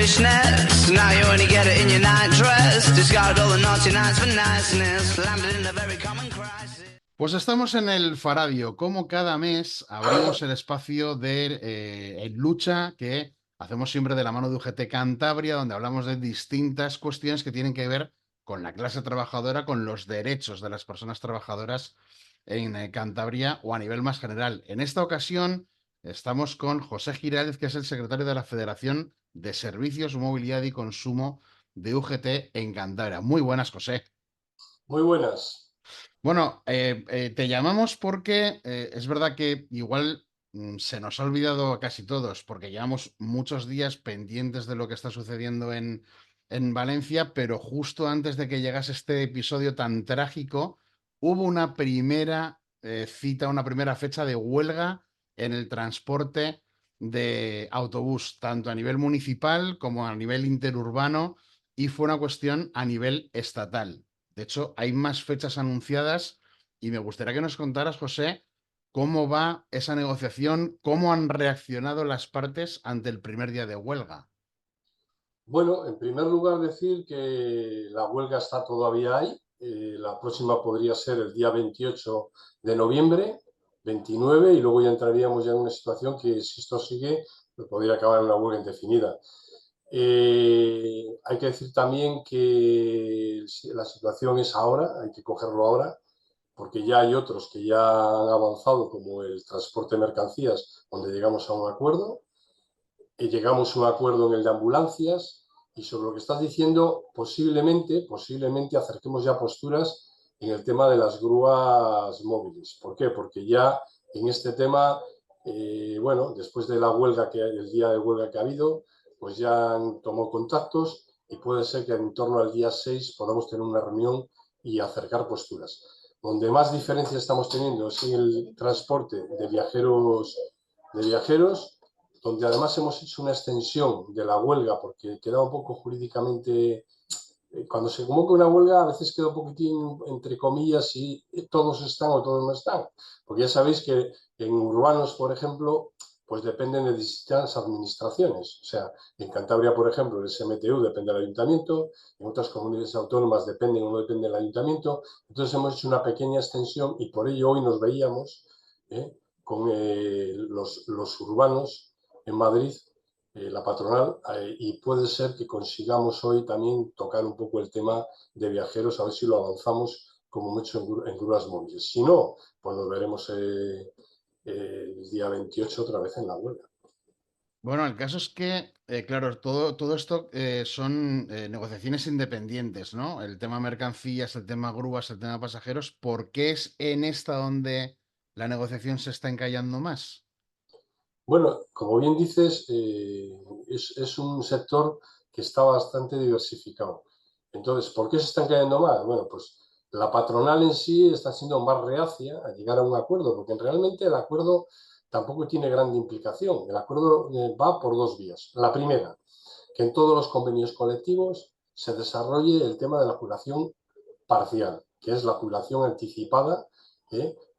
foolishness. Now you only get it in your night dress. Discard all the naughty nights for niceness. Landed in a very common crisis. Pues estamos en el Faradio. Como cada mes abrimos el espacio de En Lucha, que hacemos siempre de la mano de UGT Cantabria, donde hablamos de distintas cuestiones que tienen que ver con la clase trabajadora, con los derechos de las personas trabajadoras en Cantabria o a nivel más general. En esta ocasión estamos con José Giraldez, que es el secretario de la Federación de Servicios, Movilidad y Consumo de UGT en Cantabria. Muy buenas, José. Muy buenas. Bueno, te llamamos porque es verdad que igual se nos ha olvidado a casi todos, porque llevamos muchos días pendientes de lo que está sucediendo en Valencia, pero justo antes de que llegase este episodio tan trágico, hubo una primera cita, una primera fecha de huelga en el transporte de autobús, tanto a nivel municipal como a nivel interurbano, y fue una cuestión a nivel estatal. De hecho, hay más fechas anunciadas y me gustaría que nos contaras, José, cómo va esa negociación, cómo han reaccionado las partes ante el primer día de huelga. Bueno, en primer lugar decir que la huelga está todavía ahí. La próxima podría ser el día 28 de noviembre, 29, y luego ya entraríamos ya en una situación que, si esto sigue, pues podría acabar en una huelga indefinida. Hay que decir también que la situación es ahora, hay que cogerlo ahora, porque ya hay otros que ya han avanzado, como el transporte de mercancías, donde llegamos a un acuerdo. Llegamos a un acuerdo en el de ambulancias, y sobre lo que estás diciendo, posiblemente acerquemos ya posturas en el tema de las grúas móviles. ¿Por qué? Porque ya en este tema, bueno, después de la huelga, el día de huelga que ha habido, pues ya han tomado contactos y puede ser que en torno al día 6 podamos tener una reunión y acercar posturas. Donde más diferencia estamos teniendo es en el transporte de viajeros, donde además hemos hecho una extensión de la huelga, porque queda un poco jurídicamente, cuando se convoca una huelga a veces queda un poquitín entre comillas si todos están o todos no están, porque ya sabéis que en urbanos, por ejemplo, pues dependen de distintas administraciones. O sea, en Cantabria, por ejemplo, el SMTU depende del ayuntamiento, en otras comunidades autónomas dependen o no depende del ayuntamiento. Entonces hemos hecho una pequeña extensión y por ello hoy nos veíamos con los urbanos en Madrid, la patronal, y puede ser que consigamos hoy también tocar un poco el tema de viajeros, a ver si lo avanzamos como hemos hecho en grúas móviles. Si no, pues nos veremos el día 28 otra vez en la huelga. Bueno, el caso es que, claro, todo esto son negociaciones independientes, ¿no? El tema mercancías, el tema grúas, el tema pasajeros. ¿Por qué es en esta donde la negociación se está encallando más? Bueno, como bien dices, es un sector que está bastante diversificado. Entonces, ¿por qué se están cayendo más? Bueno, pues la patronal en sí está siendo más reacia a llegar a un acuerdo, porque realmente el acuerdo tampoco tiene gran implicación. El acuerdo va por dos vías. La primera, que en todos los convenios colectivos se desarrolle el tema de la jubilación parcial, que es la jubilación anticipada,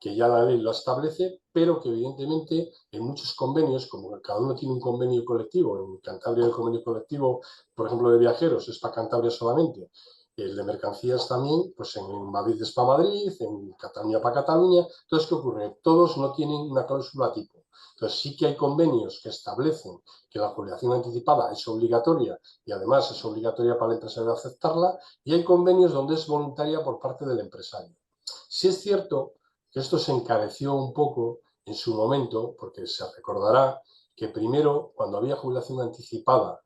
que ya la ley lo establece, pero que evidentemente en muchos convenios, como cada uno tiene un convenio colectivo, en Cantabria el convenio colectivo, por ejemplo, de viajeros es para Cantabria solamente, el de mercancías también, pues en Madrid es para Madrid, en Cataluña para Cataluña. Entonces, ¿qué ocurre? Todos no tienen una cláusula tipo. Entonces, sí que hay convenios que establecen que la jubilación anticipada es obligatoria y además es obligatoria para el empresario aceptarla, y hay convenios donde es voluntaria por parte del empresario. Sí es cierto que esto se encareció un poco en su momento, porque se recordará que primero, cuando había jubilación anticipada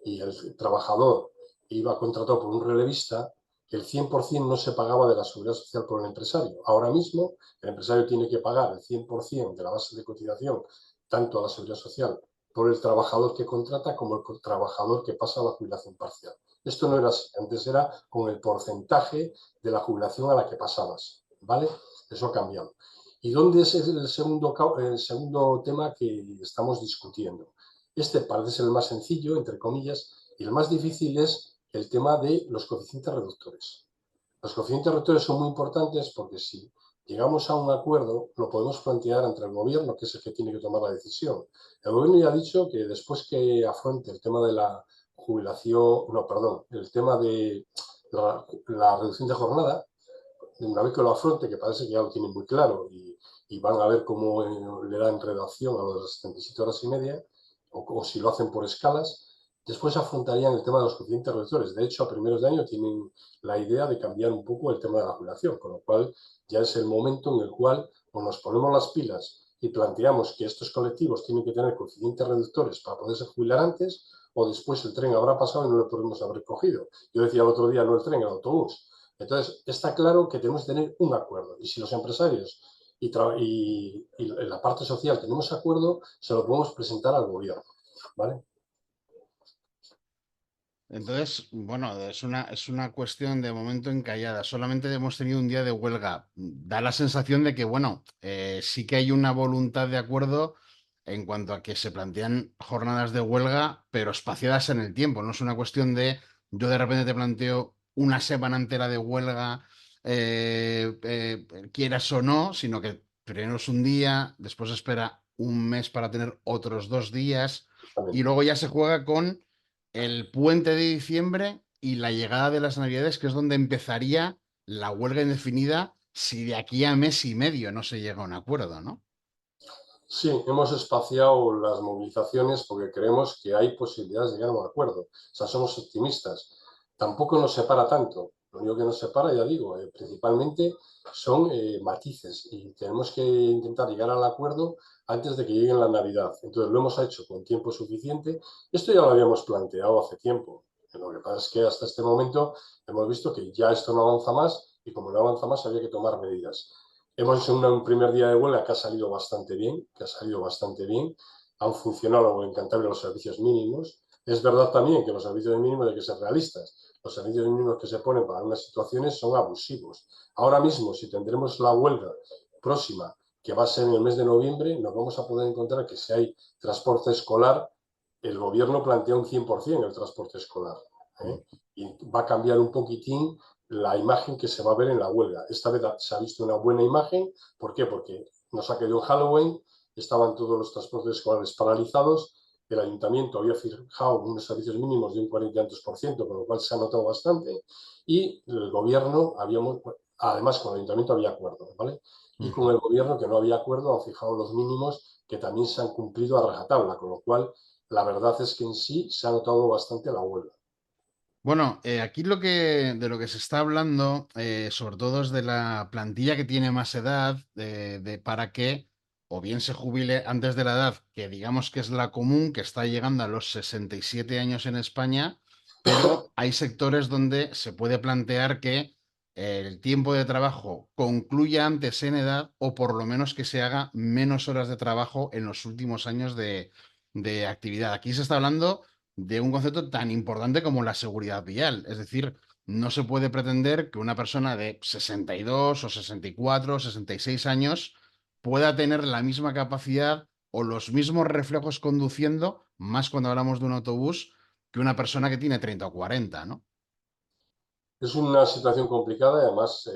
y el trabajador iba contratado por un relevista, el 100% no se pagaba de la seguridad social por el empresario. Ahora mismo, el empresario tiene que pagar el 100% de la base de cotización, tanto a la seguridad social por el trabajador que contrata como el trabajador que pasa a la jubilación parcial. Esto no era así, antes era con el porcentaje de la jubilación a la que pasabas, ¿vale? Eso ha cambiado. ¿Y dónde es el segundo tema que estamos discutiendo? Este parece ser el más sencillo, entre comillas, y el más difícil es el tema de los coeficientes reductores. Los coeficientes reductores son muy importantes porque si llegamos a un acuerdo, lo podemos plantear entre el gobierno, que es el que tiene que tomar la decisión. El gobierno ya ha dicho que después que afronte el tema de la jubilación, no, perdón, el tema de la reducción de jornada, una vez que lo afronte, que parece que ya lo tienen muy claro y van a ver cómo le dan redacción a las 77 horas y media, o si lo hacen por escalas, después afrontarían el tema de los coeficientes reductores. De hecho, a primeros de año tienen la idea de cambiar un poco el tema de la jubilación, con lo cual ya es el momento en el cual o nos ponemos las pilas y planteamos que estos colectivos tienen que tener coeficientes reductores para poderse jubilar antes, o después el tren habrá pasado y no lo podemos haber cogido. Yo decía el otro día, no el tren, el autobús. Entonces, está claro que tenemos que tener un acuerdo. Y si los empresarios y la parte social tenemos acuerdo, se lo podemos presentar al gobierno. ¿Vale? Entonces, bueno, es una cuestión de momento encallada. Solamente hemos tenido un día de huelga. Da la sensación de que, bueno, sí que hay una voluntad de acuerdo en cuanto a que se plantean jornadas de huelga, pero espaciadas en el tiempo. No es una cuestión de yo de repente te planteo una semana entera de huelga, quieras o no, sino que primero es un día, después espera un mes para tener otros 2 días y luego ya se juega con el puente de diciembre y la llegada de las Navidades, que es donde empezaría la huelga indefinida si de aquí a mes y medio no se llega a un acuerdo, ¿no? Sí, hemos espaciado las movilizaciones porque creemos que hay posibilidades de llegar a un acuerdo. O sea, somos optimistas. Tampoco nos separa tanto. Lo único que nos separa, ya digo, principalmente son matices y tenemos que intentar llegar al acuerdo antes de que llegue la Navidad. Entonces lo hemos hecho con tiempo suficiente. Esto ya lo habíamos planteado hace tiempo. Lo que pasa es que hasta este momento hemos visto que ya esto no avanza más y como no avanza más había que tomar medidas. Hemos hecho un primer día de huelga que ha salido bastante bien, Han funcionado en Cantabria los servicios mínimos. Es verdad también que los servicios mínimos hay que ser realistas. Los servicios mínimos que se ponen para unas situaciones son abusivos. Ahora mismo, si tendremos la huelga próxima, que va a ser en el mes de noviembre, nos vamos a poder encontrar que si hay transporte escolar, el gobierno plantea un 100% el transporte escolar. Y va a cambiar un poquitín la imagen que se va a ver en la huelga. Esta vez se ha visto una buena imagen. ¿Por qué? Porque nos ha caído en Halloween, estaban todos los transportes escolares paralizados, el ayuntamiento había fijado unos servicios mínimos de un 40%, con lo cual se ha notado bastante, y el gobierno, además con el ayuntamiento había acuerdo, ¿vale? Y con el gobierno, que no había acuerdo, han fijado los mínimos que también se han cumplido a rajatabla, con lo cual la verdad es que en sí se ha notado bastante la huelga. Bueno, aquí de lo que se está hablando, sobre todo es de la plantilla que tiene más edad, para que o bien se jubile antes de la edad, que digamos que es la común, que está llegando a los 67 años en España, pero hay sectores donde se puede plantear que el tiempo de trabajo concluya antes en edad o por lo menos que se haga menos horas de trabajo en los últimos años de actividad. Aquí se está hablando de un concepto tan importante como la seguridad vial. Es decir, no se puede pretender que una persona de 62 o 64 o 66 años pueda tener la misma capacidad o los mismos reflejos conduciendo, más cuando hablamos de un autobús, que una persona que tiene 30 o 40, ¿no? Es una situación complicada y además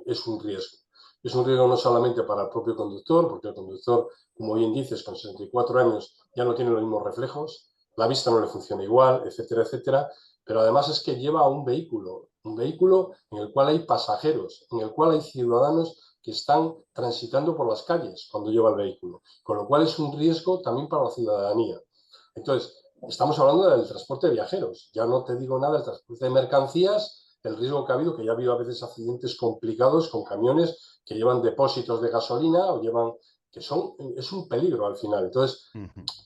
es un riesgo. Es un riesgo no solamente para el propio conductor, porque el conductor, como bien dices, con 64 años ya no tiene los mismos reflejos, la vista no le funciona igual, etcétera, etcétera, pero además es que lleva un vehículo en el cual hay pasajeros, en el cual hay ciudadanos que están transitando por las calles cuando lleva el vehículo, con lo cual es un riesgo también para la ciudadanía. Entonces, estamos hablando del transporte de viajeros, ya no te digo nada del transporte de mercancías, el riesgo que ha habido, que ya ha habido a veces accidentes complicados con camiones que llevan depósitos de gasolina o llevan, es un peligro al final. Entonces,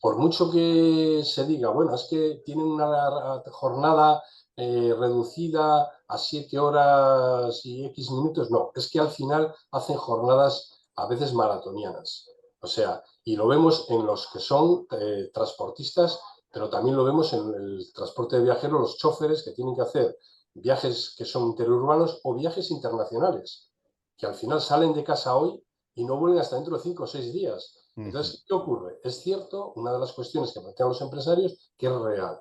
por mucho que se diga, bueno, es que tienen una jornada reducida a 7 horas y X minutos, no, es que al final hacen jornadas a veces maratonianas. O sea, y lo vemos en los que son transportistas, pero también lo vemos en el transporte de viajeros, los choferes que tienen que hacer viajes que son interurbanos o viajes internacionales, que al final salen de casa hoy y no vuelven hasta dentro de 5 o 6 días. Entonces, ¿qué ocurre? Es cierto, una de las cuestiones que plantean los empresarios, que es real.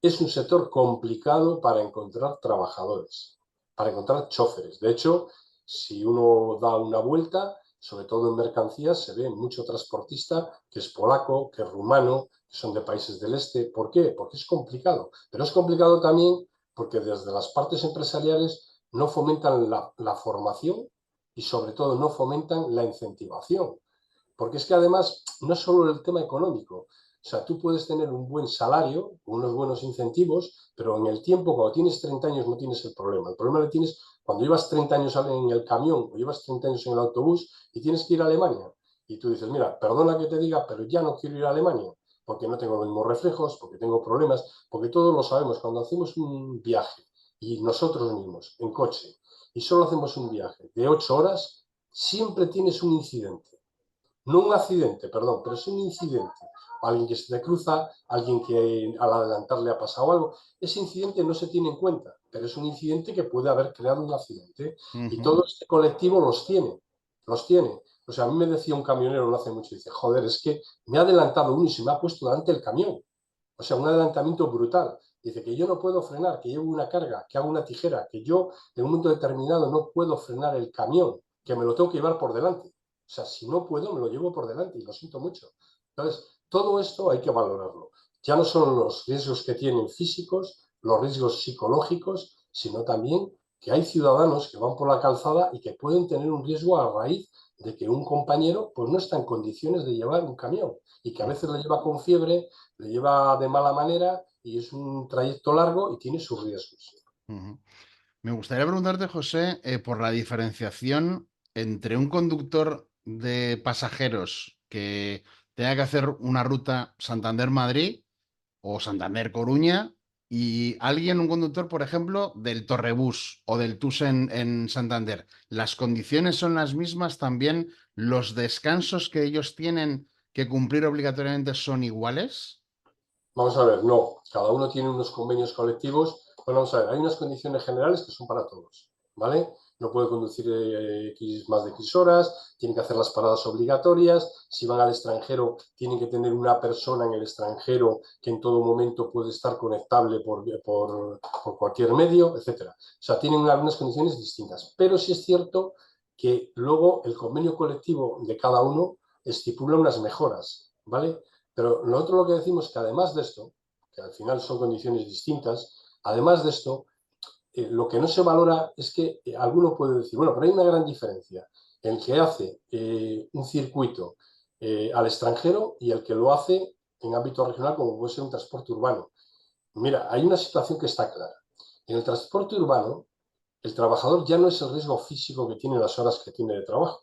Es un sector complicado para encontrar trabajadores, para encontrar choferes. De hecho, si uno da una vuelta, sobre todo en mercancías, se ve mucho transportista que es polaco, que es rumano, que son de países del este. ¿Por qué? Porque es complicado. Pero es complicado también porque desde las partes empresariales no fomentan la formación y sobre todo no fomentan la incentivación. Porque es que además no es solo el tema económico. O sea, tú puedes tener un buen salario, unos buenos incentivos, pero en el tiempo, cuando tienes 30 años, no tienes el problema. El problema lo tienes cuando llevas 30 años en el camión o llevas 30 años en el autobús y tienes que ir a Alemania. Y tú dices, mira, perdona que te diga, pero ya no quiero ir a Alemania porque no tengo los mismos reflejos, porque tengo problemas, porque todos lo sabemos. Cuando hacemos un viaje y nosotros mismos en coche y solo hacemos un viaje de 8 horas, siempre tienes un incidente. No un accidente, perdón, pero es un incidente. Alguien que se te cruza, alguien que al adelantar le ha pasado algo. Ese incidente no se tiene en cuenta, pero es un incidente que puede haber creado un accidente. Y todo este colectivo los tiene, los tiene. O sea, a mí me decía un camionero no hace mucho, dice, joder, es que me ha adelantado uno y se me ha puesto delante el camión. O sea, un adelantamiento brutal. Dice que yo no puedo frenar, que llevo una carga, que hago una tijera, que yo en un momento determinado no puedo frenar el camión, que me lo tengo que llevar por delante. O sea, si no puedo, me lo llevo por delante y lo siento mucho. Entonces, todo esto hay que valorarlo. Ya no son los riesgos que tienen físicos, los riesgos psicológicos, sino también que hay ciudadanos que van por la calzada y que pueden tener un riesgo a raíz de que un compañero pues, no está en condiciones de llevar un camión y que a veces le lleva con fiebre, le lleva de mala manera y es un trayecto largo y tiene sus riesgos. Me gustaría preguntarte, José, por la diferenciación entre un conductor de pasajeros que tenga que hacer una ruta Santander-Madrid o Santander-Coruña y alguien, un conductor, por ejemplo, del Torrebús o del TUS en Santander. ¿Las condiciones son las mismas también? ¿Los descansos que ellos tienen que cumplir obligatoriamente son iguales? Vamos a ver, no, cada uno tiene unos convenios colectivos. Bueno, vamos a ver, hay unas condiciones generales que son para todos, ¿vale? No puede conducir más de X horas, tienen que hacer las paradas obligatorias, si van al extranjero tienen que tener una persona en el extranjero que en todo momento puede estar conectable por cualquier medio, etcétera. O sea, tienen algunas condiciones distintas, pero sí es cierto que luego el convenio colectivo de cada uno estipula unas mejoras, ¿vale? Pero nosotros lo que decimos es que además de esto, que al final son condiciones distintas, además de esto, lo que no se valora es que alguno puede decir, bueno, pero hay una gran diferencia en el que hace un circuito al extranjero y el que lo hace en ámbito regional como puede ser un transporte urbano. Mira, hay una situación que está clara. En el transporte urbano, el trabajador ya no es el riesgo físico que tiene las horas que tiene de trabajo,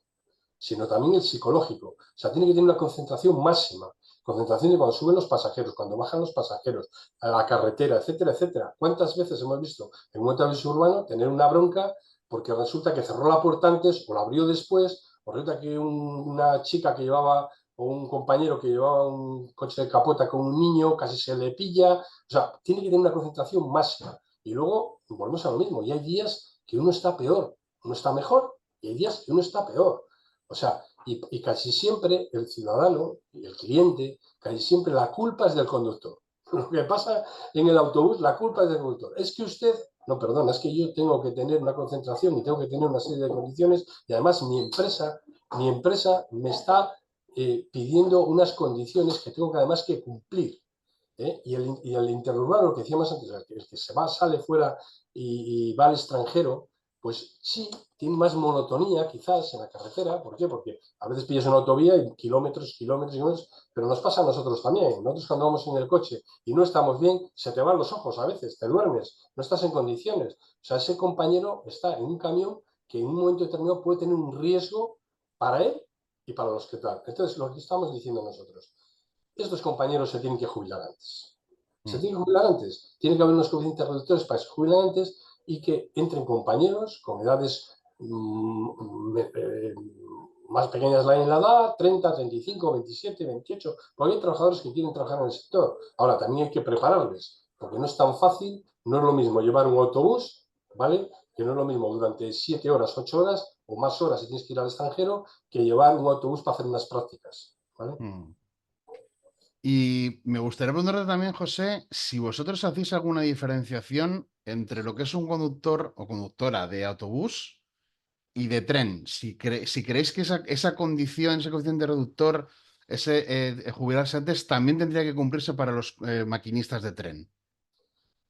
sino también el psicológico. O sea, tiene que tener una concentración máxima. Concentración de cuando suben los pasajeros, cuando bajan los pasajeros, a la carretera, etcétera, etcétera. ¿Cuántas veces hemos visto en un autobús urbano tener una bronca porque resulta que cerró la puerta antes o la abrió después, o resulta que una chica que llevaba o un compañero que llevaba un coche de capota con un niño casi se le pilla? O sea, tiene que tener una concentración máxima. Y luego volvemos a lo mismo. Y hay días que uno está peor, uno está mejor, y hay días que uno está peor. O sea, y casi siempre el ciudadano y el cliente, casi siempre la culpa es del conductor. Lo que pasa en el autobús, la culpa es del conductor. Es que usted, no, perdona, es que yo tengo que tener una concentración y tengo que tener una serie de condiciones y además mi empresa me está pidiendo unas condiciones que tengo que además que cumplir. Y el interurbano, lo que decíamos antes, el que se va, sale fuera y va al extranjero, pues sí, tiene más monotonía quizás en la carretera. ¿Por qué? Porque a veces pillas una autovía y kilómetros, kilómetros, kilómetros, pero nos pasa a nosotros también. Nosotros cuando vamos en el coche y no estamos bien, se te van los ojos a veces, te duermes, no estás en condiciones. O sea, ese compañero está en un camión que en un momento determinado puede tener un riesgo para él y para los que tal. Entonces, lo que estamos diciendo nosotros, estos compañeros se tienen que jubilar antes. Se tienen que jubilar antes. Tiene que haber unos coeficientes reductores para que se jubilen antes y que entren compañeros con edades más pequeñas en la edad, 30, 35, 27, 28, porque hay trabajadores que quieren trabajar en el sector. Ahora, también hay que prepararles, porque no es tan fácil, no es lo mismo llevar un autobús, ¿vale? Que no es lo mismo durante 7 horas, 8 horas o más horas si tienes que ir al extranjero, que llevar un autobús para hacer unas prácticas, ¿vale? Y me gustaría preguntarte también, José, si vosotros hacéis alguna diferenciación entre lo que es un conductor o conductora de autobús y de tren, si creéis que esa condición, ese coeficiente reductor, ese jubilarse antes, también tendría que cumplirse para los maquinistas de tren.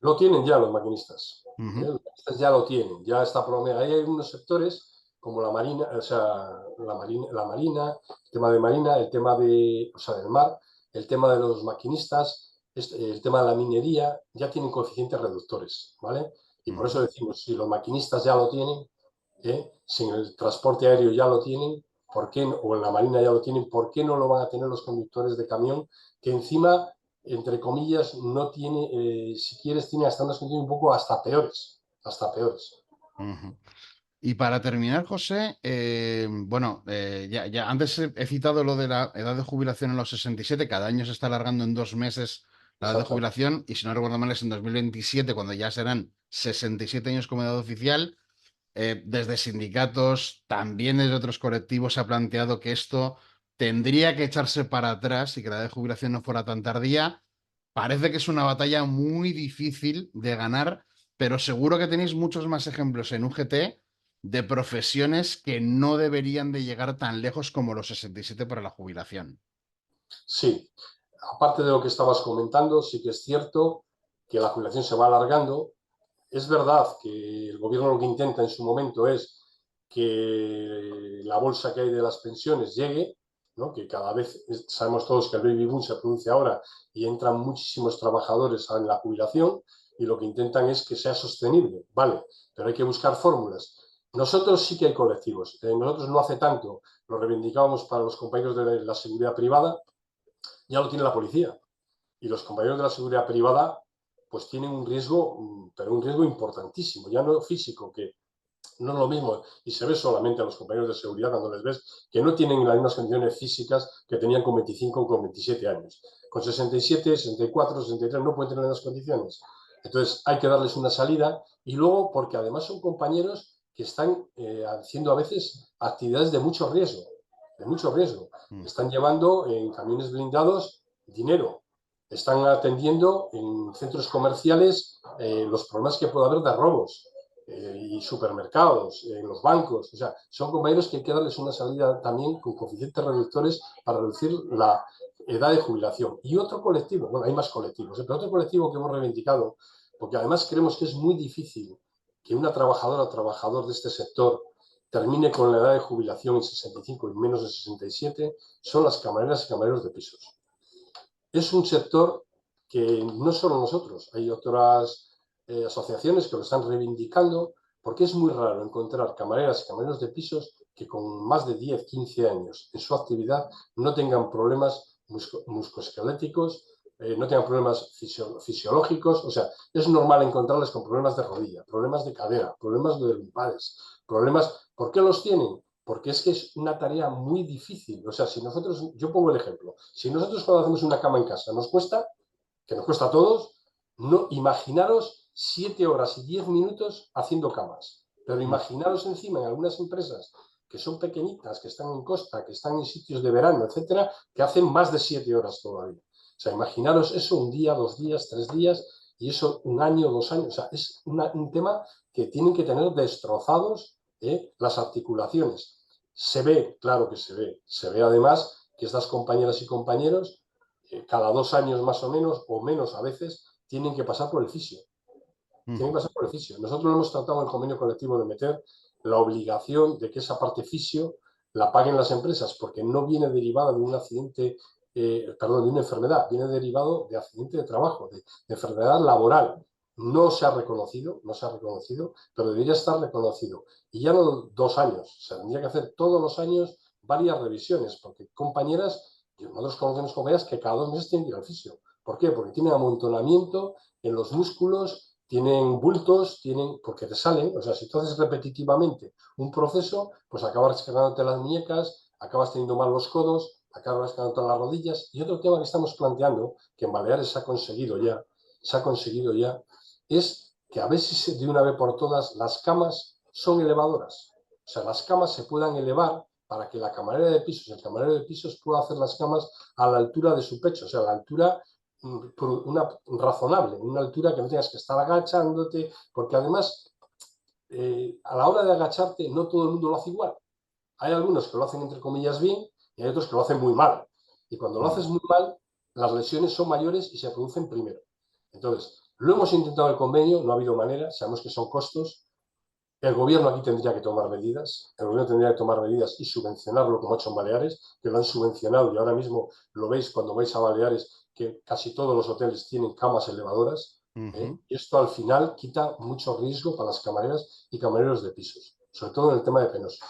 Lo tienen ya los maquinistas. Ujú, Los maquinistas ya lo tienen, ya está promediado. Ahí hay unos sectores como la marina, o sea, el tema de marina, el tema de, o sea, del mar, el tema de los maquinistas, el tema de la minería, ya tienen coeficientes reductores, ¿vale? Y por ujú. eso decimos, si los maquinistas ya lo tienen, si en el transporte aéreo ya lo tienen, ¿por qué no? O en la marina ya lo tienen, ¿por qué no lo van a tener los conductores de camión? Que encima, entre comillas, no tiene, si quieres, tiene hasta unas condiciones un poco hasta peores, hasta peores. Ujú. Y para terminar, José, bueno, ya antes he citado lo de la edad de jubilación en los 67. Cada año se está alargando en 2 meses la edad de Exacto. jubilación, y si no recuerdo mal es en 2027, cuando ya serán 67 años como edad oficial. Desde sindicatos, también desde otros colectivos se ha planteado que esto tendría que echarse para atrás y que la edad de jubilación no fuera tan tardía. Parece que es una batalla muy difícil de ganar, pero seguro que tenéis muchos más ejemplos en UGT de profesiones que no deberían de llegar tan lejos como los 67 para la jubilación. Sí, aparte de lo que estabas comentando, sí que es cierto que la jubilación se va alargando. Es verdad que el gobierno lo que intenta en su momento es que la bolsa que hay de las pensiones llegue, ¿no? Que cada vez sabemos todos que el baby boom se produce ahora y entran muchísimos trabajadores en la jubilación, y lo que intentan es que sea sostenible, ¿vale? Pero hay que buscar fórmulas. Nosotros sí que hay colectivos. Nosotros no hace tanto lo reivindicábamos para los compañeros de la seguridad privada, ya lo tiene la policía. Y los compañeros de la seguridad privada pues tienen un riesgo, pero un riesgo importantísimo, ya no físico, que no es lo mismo, y se ve solamente a los compañeros de seguridad cuando les ves que no tienen las mismas condiciones físicas que tenían con 25 o con 27 años. Con 67, 64, 63 no pueden tener las condiciones. Entonces hay que darles una salida, y luego porque además son compañeros que están haciendo a veces actividades de mucho riesgo, de mucho riesgo. Mm. Están llevando en camiones blindados dinero, están atendiendo en centros comerciales los problemas que puede haber de robos, y supermercados, en los bancos. O sea, son compañeros que hay que darles una salida también con coeficientes reductores para reducir la edad de jubilación. Y otro colectivo, bueno, hay más colectivos, pero otro colectivo que hemos reivindicado, porque además creemos que es muy difícil que una trabajadora o trabajador de este sector termine con la edad de jubilación en 65 y menos de 67, son las camareras y camareros de pisos. Es un sector que no solo nosotros, hay otras asociaciones que lo están reivindicando, porque es muy raro encontrar camareras y camareros de pisos que con más de 10, 15 años en su actividad no tengan problemas musculoesqueléticos, no tengan problemas fisiológicos. O sea, es normal encontrarles con problemas de rodilla, problemas de cadera, problemas de lumbares, problemas. ¿Por qué los tienen? Porque es que es una tarea muy difícil. O sea, si nosotros, yo pongo el ejemplo, si nosotros cuando hacemos una cama en casa nos cuesta, que nos cuesta a todos, no, imaginaros 7 horas y 10 minutos haciendo camas. Pero Mm. imaginaros encima en algunas empresas que son pequeñitas, que están en costa, que están en sitios de verano, etcétera, que hacen más de 7 horas todavía. O sea, imaginaros eso un día, 2 días, 3 días, y eso un año, 2 años. O sea, es un tema que tienen que tener destrozados las articulaciones. Se ve, claro que se ve. Se ve además que estas compañeras y compañeros, cada 2 años más o menos a veces, tienen que pasar por el fisio. Tienen que Ujú. pasar por el fisio. Nosotros hemos tratado en el convenio colectivo de meter la obligación de que esa parte fisio la paguen las empresas, porque no viene derivada de un accidente, perdón, de una enfermedad, viene derivado de accidente de trabajo, de enfermedad laboral. No se ha reconocido, no se ha reconocido, pero debería estar reconocido. Y ya no 2 años, se tendría que hacer todos los años varias revisiones, porque compañeras, nosotros conocemos compañeras que cada 2 meses tienen que ir al fisio. ¿Por qué? Porque tienen amontonamiento en los músculos, tienen bultos, porque te salen. O sea, si tú haces repetitivamente un proceso, pues acabas cargándote las muñecas, acabas teniendo mal los codos, acabas cargándote las rodillas. Y otro tema que estamos planteando, que en Baleares se ha conseguido ya, es que a ver si de una vez por todas las camas son elevadoras. O sea, las camas se puedan elevar para que la camarera de pisos, el camarero de pisos pueda hacer las camas a la altura de su pecho, o sea, a la altura razonable, una altura que no tengas que estar agachándote, porque además a la hora de agacharte no todo el mundo lo hace igual. Hay algunos que lo hacen entre comillas bien y hay otros que lo hacen muy mal. Y cuando lo haces muy mal, las lesiones son mayores y se producen primero. Entonces, lo hemos intentado el convenio, no ha habido manera, sabemos que son costos. El gobierno aquí tendría que tomar medidas, el gobierno tendría que tomar medidas y subvencionarlo como ha hecho en Baleares, que lo han subvencionado y ahora mismo lo veis cuando vais a Baleares, que casi todos los hoteles tienen camas elevadoras. Y esto al final quita mucho riesgo para las camareras y camareros de pisos, sobre todo en el tema de penosos.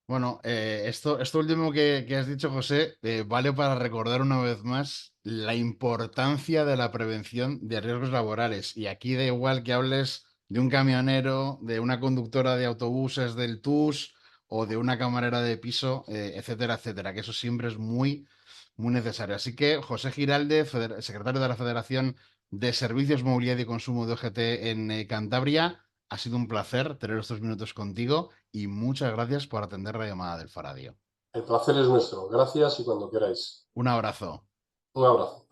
Bueno, esto último que has dicho, José, vale para recordar una vez más la importancia de la prevención de riesgos laborales. Y aquí da igual que hables de un camionero, de una conductora de autobuses del TUS o de una camarera de piso, etcétera, etcétera, que eso siempre es muy, muy necesario. Así que José Giralde, secretario de la Federación de Servicios, Movilidad y Consumo de OGT en Cantabria, ha sido un placer tener estos minutos contigo y muchas gracias por atender la llamada del Faradio. El placer es nuestro. Gracias y cuando queráis. Un abrazo. Un abrazo.